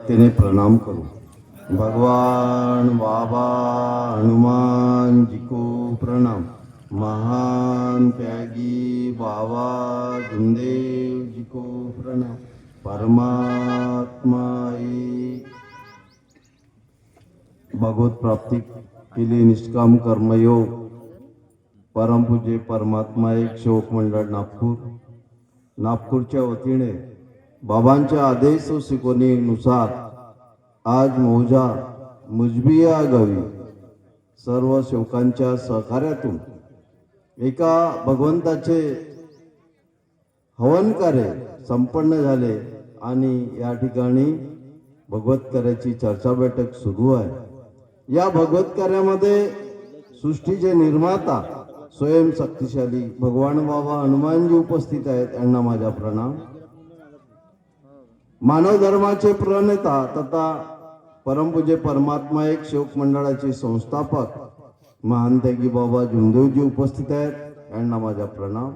भक्तीने प्रणाम करू। भगवान बाबा हनुमान जी को प्रणाम। महान त्यागी बाबा गुरुदेव जी को प्रणाम। परमात्मा एक भगवत प्राप्ती के लिए निष्काम कर्मयोग परमपूज्य परमात्मा एक सेवक मंडळ नागपूरच्या वतीने बाबांच्या आदेश व शिकवणीनुसार आज मौजा मुजबिया गावी सर्व सेवकांच्या सहकार्यातून एका भगवंताचे हवन कार्य संपन्न झाले आणि या ठिकाणी भगवत कार्याची चर्चा बैठक सुरू आहे। या भगवत कार्यामध्ये सृष्टीचे निर्माता स्वयं शक्तिशाली भगवान बाबा हनुमानजी उपस्थित आहेत, यांना माझा प्रणाम। मानव धर्माचे प्रणेता तथा परमपूज्य परमात्मा एक सेवक मंडळाचे संस्थापक महान त्यागी बाबा गुरुदेवजी उपस्थित आहेत, यांना माझा प्रणाम।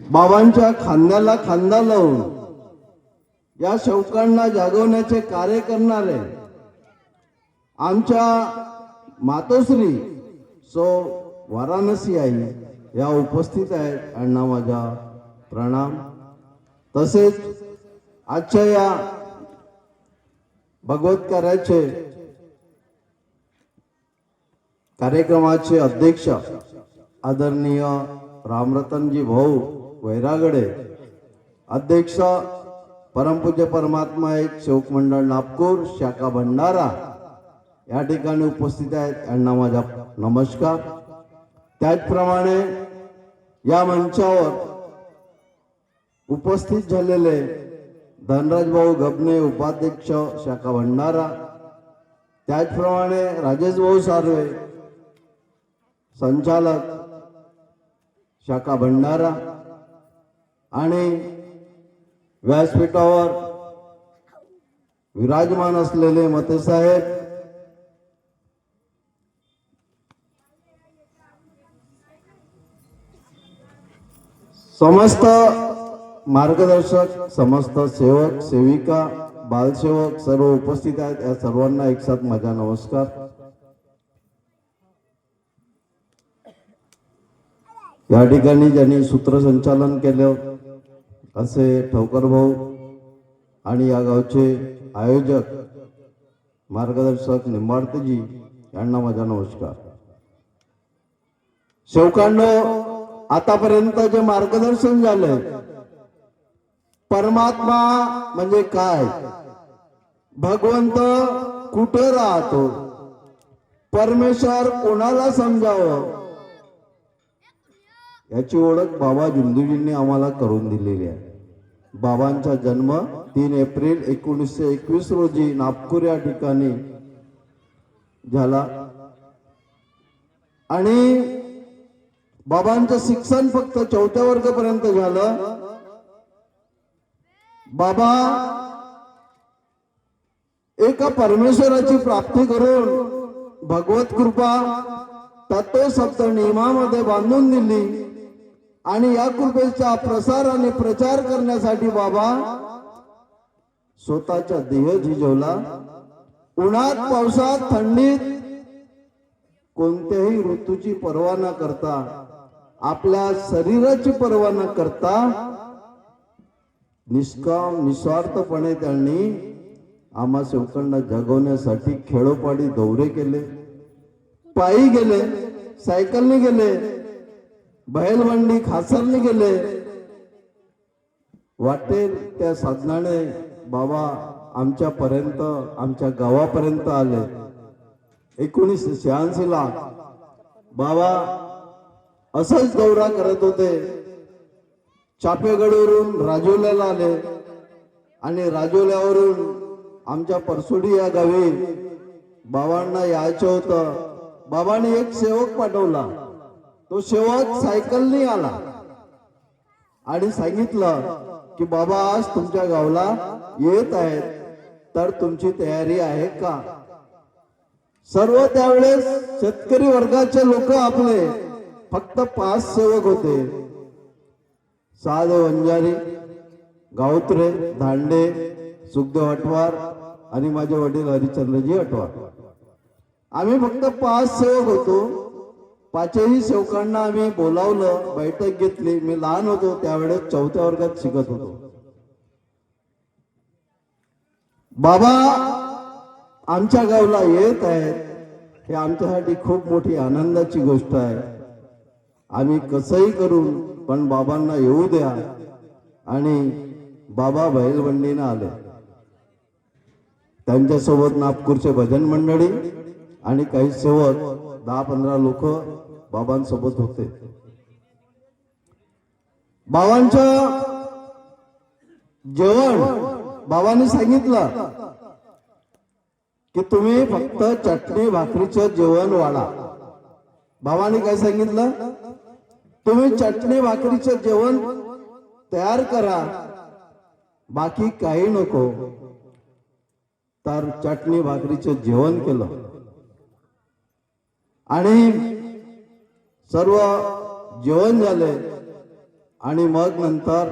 बाबांच्या खांद्याला खांदा लावून या सेवकांना जागवण्याचे कार्य करणारे आमच्या मातोश्री सो वाराणसी आई या उपस्थित आहेत, यांना माझा प्रणाम। तसेच आजच्या या भगवत कार्याचे कार्यक्रमाचे अध्यक्ष आदरणीय रामरतनजी भाऊ वैरागडे, अध्यक्ष परमपूज्य परमात्मा एक सेवक मंडळ नागपूर शाखा भंडारा या ठिकाणी उपस्थित आहेत, यांना माझा नमस्कार। त्याचप्रमाणे या मंचावर उपस्थित झालेले धनराज भाऊ गबने उपाध्यक्ष शाखा भंडारा, त्याचप्रमाणे राजेश भाऊ सार्वे संचालक शाखा भंडारा आणि व्यासपीठावर विराजमान असलेले मते साहेब, समस्त मार्गदर्शक, समस्त सेवक सेविका, बालसेवक सर्व उपस्थित आहेत, या सर्वांना एक साथ माझा नमस्कार। या ठिकाणी ज्यांनी सूत्रसंचालन केलं असे ठवकर भाऊ आणि या गावचे आयोजक मार्गदर्शक निंबाळतेजी, यांना माझा नमस्कार। सेवकांनो, आतापर्यंत जे मार्गदर्शन झाले, परमात्मा म्हणजे काय, भगवंत कुठे राहतो, परमेश्वर कोणाला समजावं, याची ओळख बाबा गुरुदेवजींनी आम्हाला करून दिलेली आहे। बाबांचा जन्म 3 एप्रिल 1921 रोजी नागपूर या ठिकाणी झाला आणि बाबांचं शिक्षण फक्त 4थ्या वर्गापर्यंत झालं। बाबा एका परमेश्वराची प्राप्ती करून भगवत कृपा तत्व शब्द नियमामध्ये बांधून दिली आणि या कृपेचा प्रसार आणि प्रचार करण्यासाठी बाबा स्वतःचा देह झिजवला। उन्हात पावसात थंडीत कोणत्याही ऋतूची पर्वा न करता, आपल्या शरीराची पर्वा न करता निष्काम निस्वार्थपणे त्यांनी आम्हा सेवकांना जगवण्यासाठी खेळोपाडी दौरे केले, पायी गेले, सायकलने गेले, बैलबंडी खासरने गेले, वाटेल त्या साधनाने बाबा आमच्यापर्यंत, आमच्या गावापर्यंत आले। 1986 ला बाबा असंच दौरा करत होते। चापेगडवरून राजोल्याला आले आणि राजोल्यावरून आमच्या परसोडी या गावी बाबांना यायचं होतं। बाबांनी एक सेवक पाठवला, तो सेवक सायकलने आला आणि सांगितलं की बाबा आज तुमच्या गावाला येत आहेत, तर तुमची तयारी आहे का। सर्व त्यावेळेस शेतकरी वर्गाचे लोक आपले फक्त 5 सेवक होते, साधे वंजारी, गावत्रे, धांडे, सुखदेव अटवार आणि माझे वडील हरिश्चंद्रजी अटवार. आम्ही फक्त 5 सेवक होतो. 5ही सेवकांना आम्ही बोलावलं, बैठक घेतली. मी लहान होतो त्यावेळेस 4थ्या वर्गात शिकत होतो. बाबा आमच्या गावला येत आहेत हे आमच्यासाठी खूप मोठी आनंदाची गोष्ट आहे. आम्ही कसंही करून पण बाबांना येऊ द्या. आणि बाबा बैलबंडीनं आले. त्यांच्यासोबत नागपूरचे भजन मंडळी आणि काही सेवक 10-15 लोक बाबांसोबत होते. बाबांचं जेवण बाबांनी सांगितलं की तुम्ही फक्त चटणी भाकरीचं जेवण वाढा. बाबांनी काय सांगितलं? तुम्ही चटणी भाकरीचं जेवण तयार करा, बाकी काही नको. तर चटणी भाकरीचं जेवण केलं आणि सर्व जेवण झाले. आणि मग नंतर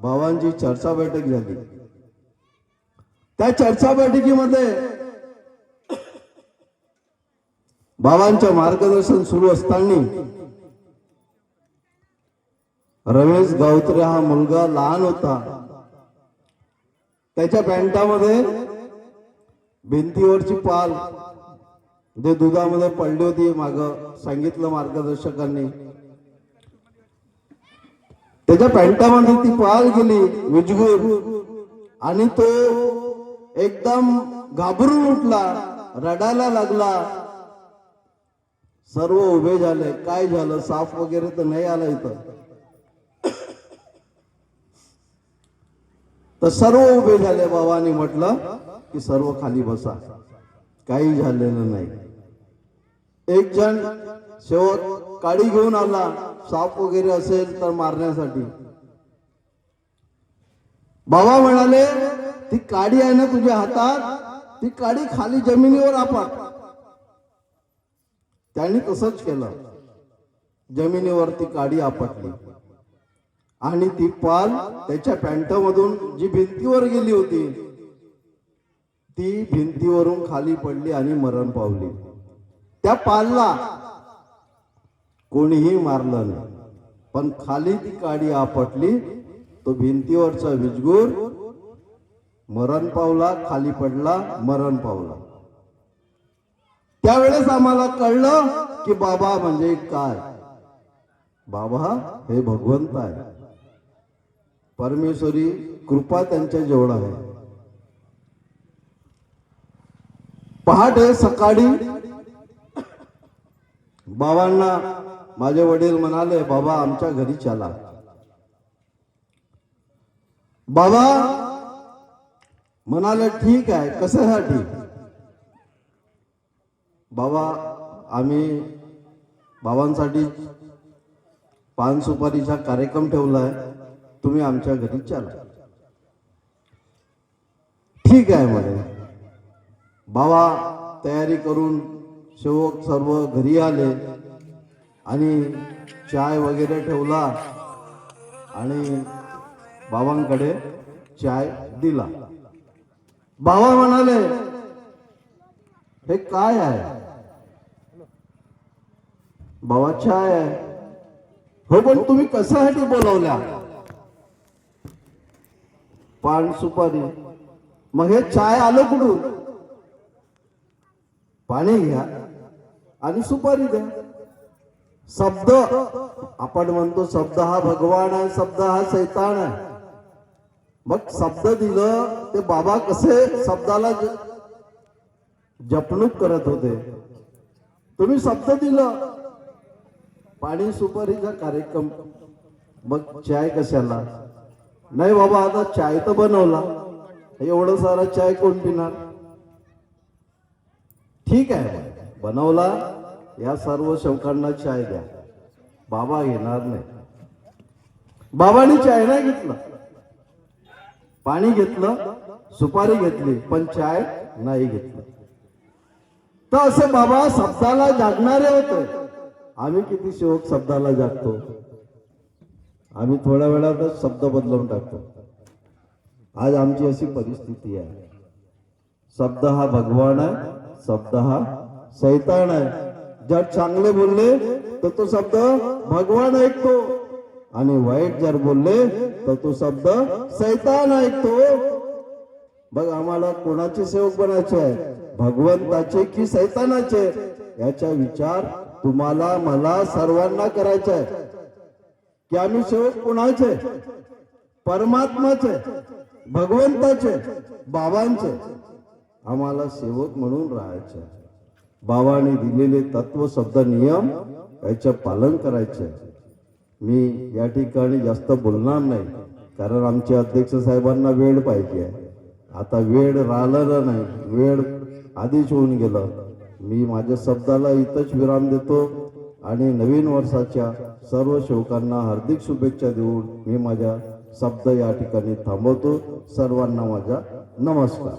बाबांची चर्चा बैठक झाली. त्या चर्चा बैठकीमध्ये बाबांचं मार्गदर्शन सुरू असताना रमेश गावत्रे हा मुलगा लहान होता. त्याच्या पॅन्टामध्ये भिंतीवरची पाल जे दुधामध्ये पडली होती, माग सांगितलं मार्गदर्शकांनी. त्याच्या पॅन्टामध्ये ती पाल गेली विजगूर आणि तो एकदम घाबरून उठला, रडायला लागला. सर्व उभे झाले. काय झालं? साफ वगैरे तर नाही आला इथं. तर सर्व उभे झाले. बाबांनी म्हटलं की सर्व खाली बसा, काही झालेलं नाही. एक जण शेवट काडी घेऊन आला, साप वगैरे असेल तर मारण्यासाठी. बाबा म्हणाले ती काडी आहे ना तुझ्या हातात, ती काडी खाली जमिनीवर आपट. त्यांनी तसंच केलं. जमिनीवरती काडी आपटली आणि ती पाल त्याच्या पॅन्टमधून जी भिंतीवर गेली होती ती भिंतीवरून खाली पडली आणि मरण पावली. त्या पालला कोणीही मारलं नाही, पण खाली ती काडी आपटली. तो भिंतीवरचा विजगूर मरण पावला, खाली पडला, मरण पावला. त्यावेळेस आम्हाला कळलं की बाबा म्हणजे काय. बाबा हे भगवंत आहे. परमेश्वरी कृपा त्यांच्या जवळ आहे. पहाटे सकाळी बाबांना माझे वडील म्हणाले बाबा आमच्या घरी चला. बाबा म्हणाले ठीक आहे. कशासाठी? बाबा आम्ही बाबांसाठी पान सुपारीचा कार्यक्रम ठेवलाय, तुम्ही आमच्या घरी चला. ठीक आहे म्हणे. बाबा तयारी करून सेवक सर्व घरी आले आणि चाय वगैरे ठेवला आणि बाबांकडे चाय दिला. बाबा म्हणाले हे काय आहे? बाबा चाय आहे. हो पण तुम्ही कशासाठी बोलवल्या? पान सुपारी. मग हे चाय आलं कुठून? पाणी घ्या आणि सुपारी द्या. शब्द आपण म्हणतो शब्द हा भगवान आहे, शब्द हा शैतान आहे. मग शब्द दिलं ते बाबा कसे शब्दाला जपणूक करत होते. तुम्ही शब्द दिलं, पाणी सुपारीचा कार्यक्रम, मग चाय कशाला? नाही बाबा आता चाय तर बनवला, एवढं सारा चाय कोण पिणार? ठीक आहे बनवला, या सर्व सेवकांना चाय द्या. बाबा घेणार नाही. बाबांनी चाय नाही घेतलं, पाणी घेतलं, सुपारी घेतली, पण चाय नाही घेतली. तर असे बाबा शब्दाला जागणारे होते. आम्ही किती सेवक शब्दाला जागतो? आम्ही थोड्या वेळातच शब्द बदलवून टाकतो. आज आमची अशी परिस्थिती आहे. शब्द हा भगवान आहे, शब्द हा शैतान आहे. जर चांगले बोलले तर तो शब्द भगवान ऐकतो आणि वाईट जर बोलले तर तो शब्द शैतान ऐकतो. बघ, आम्हाला कोणाचे सेवक बनायचे आहे, भगवंताचे की शैतानाचे, याचा विचार तुम्हाला मला सर्वांना करायचा आहे की आम्ही सेवक कोणाचे, परमात्माचे, भगवंताचे, बाबांचे. आम्हाला सेवक म्हणून राहायचे. बाबांनी दिलेले तत्व शब्द नियम याचे पालन करायचे. मी या ठिकाणी जास्त बोलणार नाही, कारण आमच्या अध्यक्ष साहेबांना वेळ पाहिजे. आता वेळ राहिलेला नाही, वेळ आधीच होऊन गेलं. मी माझ्या शब्दाला इथंच विराम देतो आणि नवीन वर्षाच्या सर्व सेवकांना हार्दिक शुभेच्छा देऊन मी माझ्या शब्द या ठिकाणी थांबवतो. सर्वांना माझा नमस्कार.